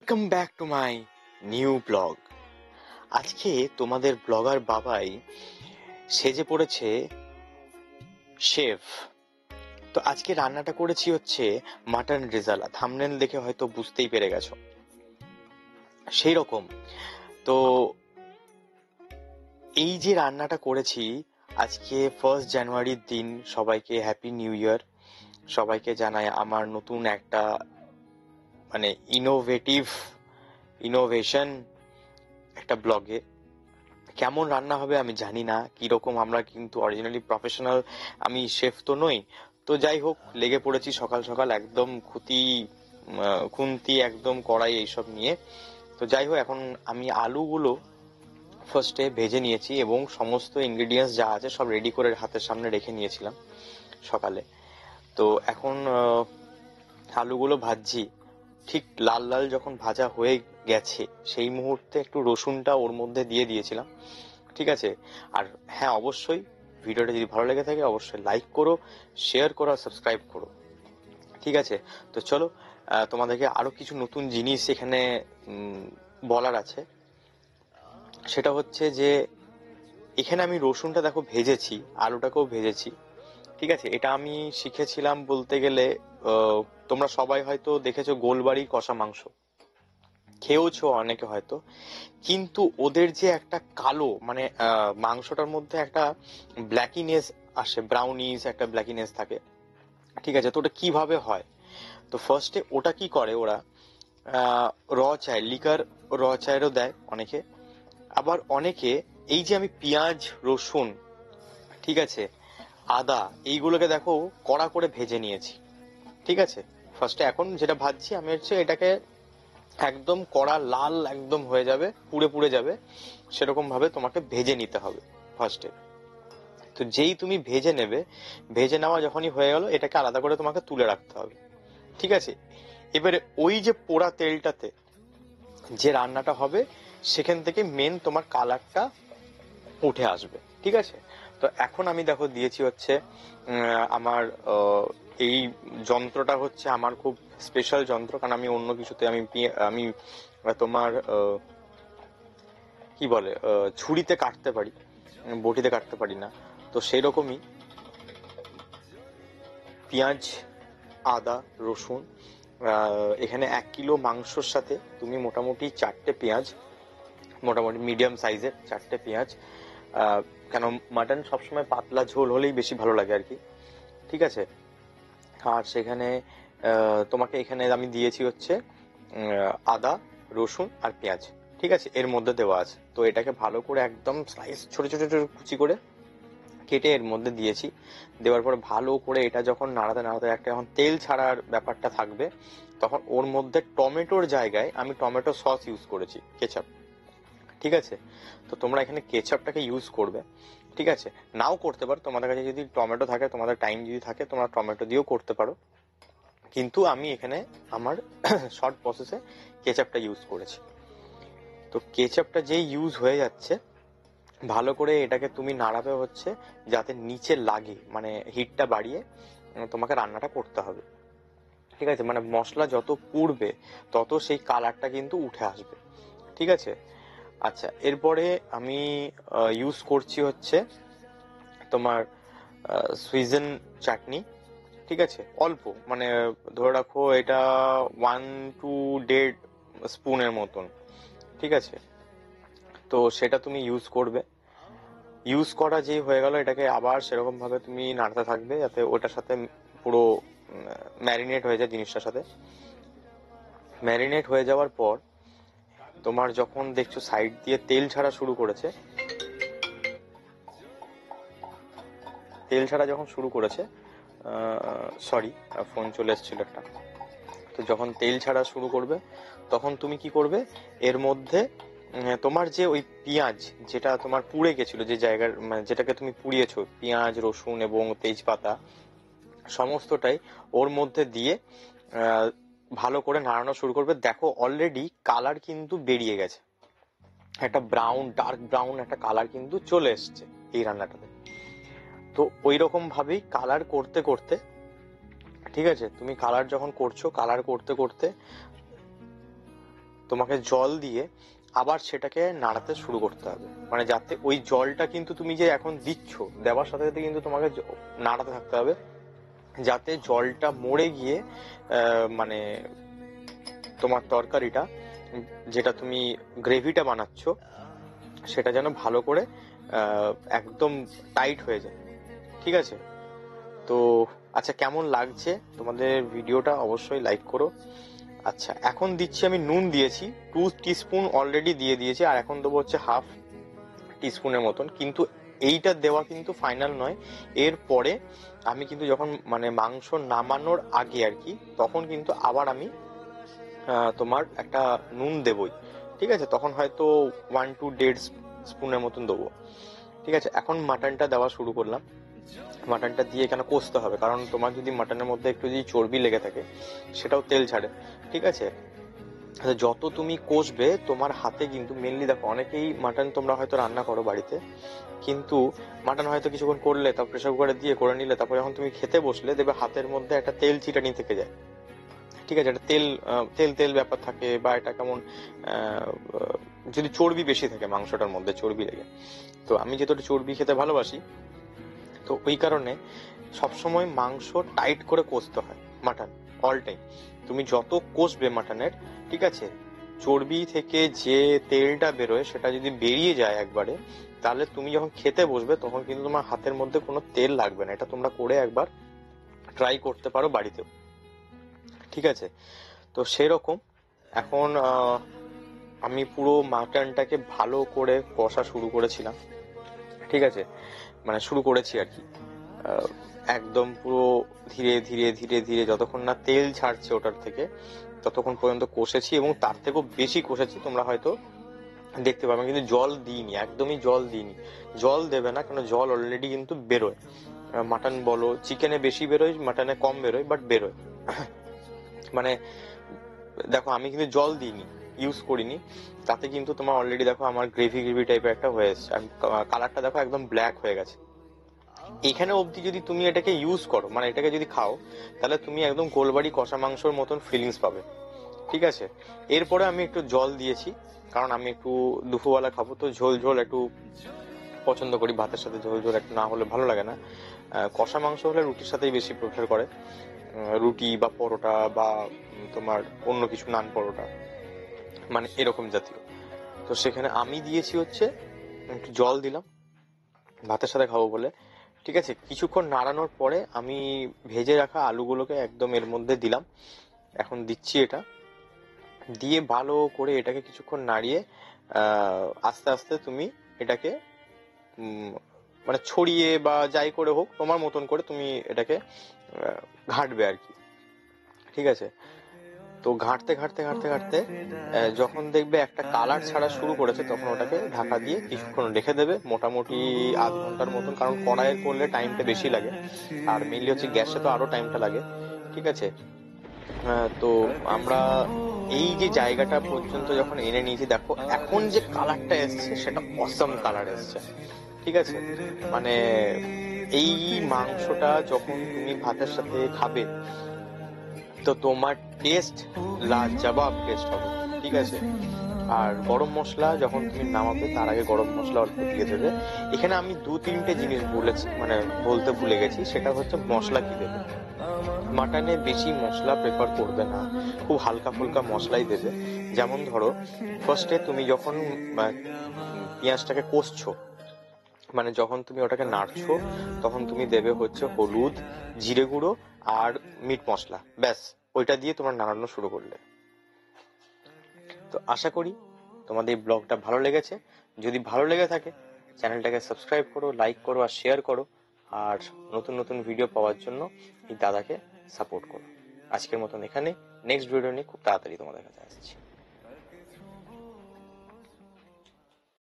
Welcome back to my new blog. আজকে তোমাদের blogger বাবাই সেজে পড়েছে শেফ। তো আজকে রান্নাটা করেছি হচ্ছে মাটন রেজালা। থাম্বনেল দেখে হয়তো বুঝতেই পেরে গেছো। সেই রকম তো এই যে রান্নাটা করেছি আজকে 1 জানুয়ারির দিন, সবাইকে হ্যাপি নিউ ইয়ার। সবাইকে জানাই আমার নতুন একটা মানে ইনোভেশন একটা ব্লগে। কেমন রান্না হবে আমি জানি না, কিরকম, আমরা কিন্তু অরিজিনালি প্রফেশনাল, আমি শেফ তো নই। তো যাই হোক, লেগে পড়েছি সকাল সকাল একদম খুন্তি একদম কড়াই এইসব নিয়ে। তো যাই হোক, এখন আমি আলুগুলো ফার্স্টে ভেজে নিয়েছি এবং সমস্ত ইনগ্রেডিয়েন্টস যা আছে সব রেডি করে হাতের সামনে রেখে নিয়েছিলাম সকালে। তো এখন আলুগুলো ভাজছি। ঠিক লাল লাল যখন ভাজা হয়ে গেছে সেই মুহূর্তে একটু রসুনটা ওর মধ্যে দিয়ে দিয়েছিলাম। ঠিক আছে। আর হ্যাঁ, অবশ্যই ভিডিওটা যদি ভালো লেগে থাকে অবশ্যই লাইক করো, শেয়ার করো আর সাবস্ক্রাইব করো। ঠিক আছে। তো চলো, তোমাদেরকে আরো কিছু নতুন জিনিস এখানে বলার আছে। সেটা হচ্ছে যে এখানে আমি রসুনটা দেখো ভেজেছি, আলুটাকেও ভেজেছি। ঠিক আছে। এটা আমি শিখেছিলাম বলতে গেলে, তোমরা সবাই হয়তো দেখেছো গোলবাড়ির কষা মাংস, খেয়েওছো অনেকে হয়তো। কিন্তু ওদের যে একটা কালো মানে মাংসটার মধ্যে একটা ব্ল্যাকিনেস আসে, ব্রাউনিস একটা ব্ল্যাকিনেস থাকে। ঠিক আছে। তো ওটা কিভাবে হয়? তো ফার্স্টে ওটা কি করে ওরা, র চায়, লিকার র চায়েরও দেয় অনেকে। আবার অনেকে এই যে আমি পেঁয়াজ রসুন, ঠিক আছে, আদা, এইগুলোকে দেখো কড়া করে ভেজে নিয়েছি। ঠিক আছে। ফার্স্টে এখন যেটা ভাজছি আমি হচ্ছে এটাকে একদম কড়া লাল একদম হয়ে যাবে, পুড়ে পুড়ে যাবে, সেরকম ভাবে তোমাকে ভেজে নিতে হবে ফার্স্টে। তো যেই তুমি ভেজে নেবে, ভেজে নেওয়া যখনই হয়ে গেল এটাকে আলাদা করে তোমাকে তুলে রাখতে হবে। ঠিক আছে। এবারে ওই যে পোড়া তেলটাতে যে রান্নাটা হবে সেখান থেকে মেন তোমার কালারটা উঠে আসবে। ঠিক আছে। তো এখন আমি দেখো দিয়েছি হচ্ছে আমার এই যন্ত্রটা হচ্ছে আমার খুব স্পেশাল যন্ত্র, কারণ আমি অন্য কিছুতে আমি তোমার কি বলে ছুরিতে কাটতে পারি, বটিতে কাটতে পারি না। তো সেই রকমই পেঁয়াজ, আদা, রসুন, এখানে 1 কিলো মাংসর সাথে তুমি মোটামুটি 4টে পেঁয়াজ, মোটামুটি মিডিয়াম সাইজের 4টে পেঁয়াজ, কেন মাটন সবসময় পাতলা ঝোল হলেই বেশি ভালো লাগে আর কি। ঠিক আছে। আর সেখানে তোমাকে এখানে আমি দিয়েছি হচ্ছে আদা, রসুন আর পেঁয়াজ। ঠিক আছে। এর মধ্যে দেওয়া আছে। তো এটাকে ভালো করে একদম স্লাইস ছোট ছোট ছোট কুচি করে কেটে এর মধ্যে দিয়েছি। দেওয়ার পর ভালো করে এটা যখন নাড়াতে নাড়াতে একটা যখন তেল ছাড়ার ব্যাপারটা থাকবে, তখন ওর মধ্যে টমেটোর জায়গায় আমি টমেটো সস ইউজ করেছি, কেচাপ। ঠিক আছে। তো তোমরা এখানে কেচাপটাকে ইউজ করবে। ঠিক আছে। নাও করতে পারো, তোমাদের কাছে যদি টমেটো থাকে, তোমাদের টাইম যদি থাকে তোমরা টমেটো দিয়েও করতে পারো। কিন্তু আমি এখানে আমার শর্ট প্রসেসে কেচাপটা ইউজ করেছি। তো কেচাপটা যেই ইউজ হয়ে যাচ্ছে, ভালো করে এটাকে তুমি নাড়াবে হচ্ছে যাতে নিচে লাগে, মানে হিটটা বাড়িয়ে তোমাকে রান্নাটা করতে হবে। ঠিক আছে। মানে মশলা যত পুড়বে তত সেই কালারটা কিন্তু উঠে আসবে। ঠিক আছে। আচ্ছা, এরপরে আমি ইউজ করছি হচ্ছে তোমার সুইজেন চাটনি। ঠিক আছে। অল্প, মানে ধরে রাখো এটা 1 to 1.5 স্পুনের মতন। ঠিক আছে। তো সেটা তুমি ইউজ করবে। ইউজ করা যেই হয়ে গেল এটাকে আবার সেরকম ভাবে তুমি নাড়তে থাকবে যাতে ওটার সাথে পুরো ম্যারিনেট হয়ে যায় জিনিসটার সাথে। ম্যারিনেট হয়ে যাওয়ার পর তোমার যখন দেখছো সাইড দিয়ে তেল ছাড়া শুরু করেছে, তেল ছাড়া যখন শুরু করেছে, সরি ফোন চলে এসেছিল একটা। তো যখন তেল ছাড়া শুরু করবে তখন তুমি কি করবে, এর মধ্যে তোমার যে ওই পেঁয়াজ যেটা তোমার পুড়ে গেছিল, যে জায়গার মানে যেটাকে তুমি পুড়িয়েছো, পেঁয়াজ রসুন এবং তেজপাতা সমস্তটাই ওর মধ্যে দিয়ে ভালো করে নাড়ানো শুরু করবে। দেখো অলরেডি কালার কিন্তু বেরিয়ে গেছে, একটা ব্রাউন, ডার্ক ব্রাউন একটা কালার কিন্তু চলে এসছে এই রান্নাটাতে। তো ওই রকম ভাবেই কালার করতে করতে, ঠিক আছে, তুমি কালার যখন করছো, কালার করতে করতে তোমাকে জল দিয়ে আবার সেটাকে নাড়াতে শুরু করতে হবে, মানে যাতে ওই জলটা কিন্তু তুমি যে এখন দিচ্ছ, দেওয়ার সাথে সাথে কিন্তু তোমাকে নাড়াতে থাকতে হবে, যাতে জলটা মরে গিয়ে মানে তোমার তরকারিটা, যেটা তুমি গ্রেভিটা বানাচ্ছ, সেটা যেন ভালো করে একদম টাইট হয়ে যায়। ঠিক আছে? তো আচ্ছা, কেমন লাগছে তোমাদের ভিডিওটা অবশ্যই লাইক করো। আচ্ছা, এখন দিচ্ছি আমি নুন দিয়েছি 2 টিস্পুন অলরেডি দিয়ে দিয়েছি, আর এখন দেবো হচ্ছে হাফ টিস্পুনের মতন। কিন্তু এইটা দেওয়া কিন্তু ফাইনাল নয়, এর পরে আমি কিন্তু যখন মানে মাংস নামানোর আগে আর কি, তখন কিন্তু আবার আমি তোমার একটা নুন দেবই। ঠিক আছে? তখন হয়তো 1 to 1.5 স্পুনের মতন দেবো। ঠিক আছে? এখন মাটনটা দেওয়া শুরু করলাম। মাটনটা দিয়ে এখানে কষতে হবে, কারণ তোমার যদি মাটনের মধ্যে একটু যদি চর্বি লেগে থাকে সেটাও তেল ছাড়ে। ঠিক আছে? যত তুমি কষবে তোমার হাতে কিন্তু মেনলি, দেখো অনেকেই মাটন তোমরা হয়তো রান্না করো বাড়িতে, কিন্তু মাটন হয়তো কিছুক্ষণ করলে, তারপর প্রেসার কুকারে দিয়ে করে নিলে, তারপর যখন তুমি খেতে বসলে দেখবে হাতের মধ্যে একটা তেল চিটানি থেকে যায়। ঠিক আছে? একটা তেল তেল তেল ব্যাপার থাকে, বা এটা কেমন যদি চর্বি বেশি থাকে মাংসটার মধ্যে, চর্বি লেগে। তো আমি যেহেতু চর্বি খেতে ভালোবাসি, তো ওই কারণে সবসময় মাংস টাইট করে কষতে হয় মাটন, অল টাইম। তুমি যত কষবে মাটনের, ঠিক আছে, চর্বি থেকে যে তেলটা বেরোয় সেটা যদি বেরিয়ে যায় একবারে, তাহলে তুমি যখন খেতে বসবে তখন কিন্তু তোমার হাতের মধ্যে কোনো তেল লাগবে না। এটা তোমরা করে একবার ট্রাই করতে পারো বাড়িতেও। ঠিক আছে? তো সেরকম এখন আমি পুরো মাটনটাকে ভালো করে কষা শুরু করেছিলাম। ঠিক আছে? মানে শুরু করেছি আর কি, একদম পুরো ধীরে ধীরে ধীরে ধীরে যতক্ষণ না তেল ছাড়ছে ওটার থেকে, ততক্ষণ পর্যন্ত কষেছি, এবং তার থেকেও বেশি কষেছি। তোমরা হয়তো দেখতে পাবে, কিন্তু জল দিইনি, একদমই জল দিইনি। জল দেবে না, কারণ জল অলরেডি কিন্তু বেরোয়। মাটন বলো, চিকেনে বেশি বেরোয়, মাটনে কম বেরোয়, বাট বেরোয়। মানে দেখো, আমি কিন্তু জল দিইনি, ইউজ করিনি, তাতে কিন্তু তোমার অলরেডি দেখো আমার গ্রেভি গ্রেভি টাইপের একটা হয়ে এসছে, কালারটা দেখো একদম ব্ল্যাক হয়ে গেছে। এখানে অবধি যদি তুমি এটাকে ইউজ করো, মানে এটাকে যদি খাও, তাহলে তুমি একদম গোলবাড়ি কষা মাংসর মতন ফিলিংস পাবে। ঠিক আছে? এরপরে আমি একটু জল দিয়েছি, কারণ আমি একটু দুপুরবেলা খাবো, তো ঝোল ঝোল একটু পছন্দ করি, ভাতের সাথে ঝোল ঝোল একটু না হলে ভালো লাগে না। কষা মাংস হলে রুটির সাথেই বেশি প্রেফার করে, রুটি বা পরোটা, বা তোমার অন্য কিছু, নান পরোটা, মানে এরকম জাতীয়। তো সেখানে আমি দিয়েছি হচ্ছে একটু জল দিলাম ভাতের সাথে খাবো বলে। ঠিক আছে? কিছুক্ষণ নাড়ানোর পরে আমি ভেজে রাখা আলুগুলোকে একদম এর মধ্যে দিলাম। এখন দিচ্ছি এটা, দিয়ে ভালো করে এটাকে কিছুক্ষণ নাড়িয়ে আস্তে আস্তে তুমি এটাকে মানে ছড়িয়ে বা যাই করে হোক, তোমার মতন করে তুমি এটাকে ঘাঁটবে আর কি। ঠিক আছে? তো ঘাঁটতে ঘাঁটতে ঘাঁটতে ঘাঁটতে যখন দেখবে একটা কালার ছাড়া শুরু করেছে, তখন ওটাকে ঢাকা দিয়ে কিছুক্ষণ রেখে দেবে, মোটামুটি আধ ঘন্টার মতন, কারণ কড়াইয়ে করলে টাইমটা বেশি লাগে, আর মেনলি হচ্ছে গ্যাসে তো আরো টাইমটা লাগে। ঠিক আছে? তো আমরা এই যে জায়গাটা পর্যন্ত যখন এনে নিয়েছি, দেখো এখন যে কালারটা এসছে সেটা অসম কালার এসছে। ঠিক আছে? মানে এই মাংসটা যখন তুমি ভাতের সাথে খাবে, তো তোমার টেস্ট লাজবাব টেস্ট হবে। ঠিক আছে? আর গরম মশলা যখন তুমি নামাবে, তার আগে গরম মশলা অল্প দিয়ে দেবে। এখানে আমি 2-3টে জিনিস বলেছি, মানে বলতে ভুলে গেছি, সেটা হচ্ছে মশলা কি দেবে। মাটনে বেশি মশলা প্রেফার করবে না, খুব হালকা ফুলকা মশলাই দেবে। যেমন ধরো, ফার্স্টে তুমি যখন পেঁয়াজটাকে কষছো, মানে যখন তুমি ওটাকে নাড়ছো, তখন তুমি দেবে হচ্ছে হলুদ, জিরে গুঁড়ো আর মিট মশলা, ব্যাস। ওইটা দিয়ে তোমরা নাড়ানো শুরু করলে। তো আশা করি তোমাদের এই ব্লগটা ভালো লেগেছে। যদি ভালো লেগে থাকে, চ্যানেলটাকে সাবস্ক্রাইব করো, লাইক করো আর শেয়ার করো। আর নতুন নতুন ভিডিও পাওয়ার জন্য এই দাদাকে সাপোর্ট করো। আজকের মতন এখানে, নেক্সট ভিডিও নিয়ে খুব তাড়াতাড়ি তোমাদের কাছে আসছি।